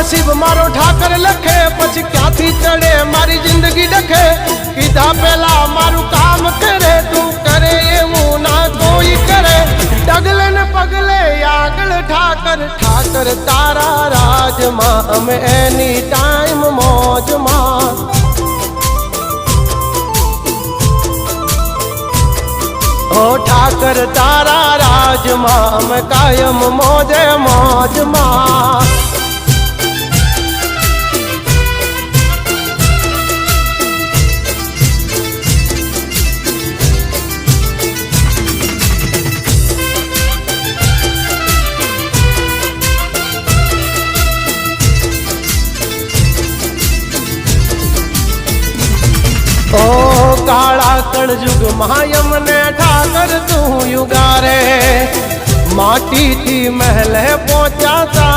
नसीब मारो ठाकर लखे पछी क्यांथी चढ़े मारी जिंदगी डखे कीधा पेला मारू काम करे तू करे एवं ना कोई करे डगले न पगले आगल ठाकर ठाकर तारा राज मां अमे एनी टाइम मौज मां ओ ठाकर तारा राज मां अमे कायम मौजे मौज मां ओ काला कलयुग मायम ने ठाकर तू युगारे माटी थी महल पहुंचा।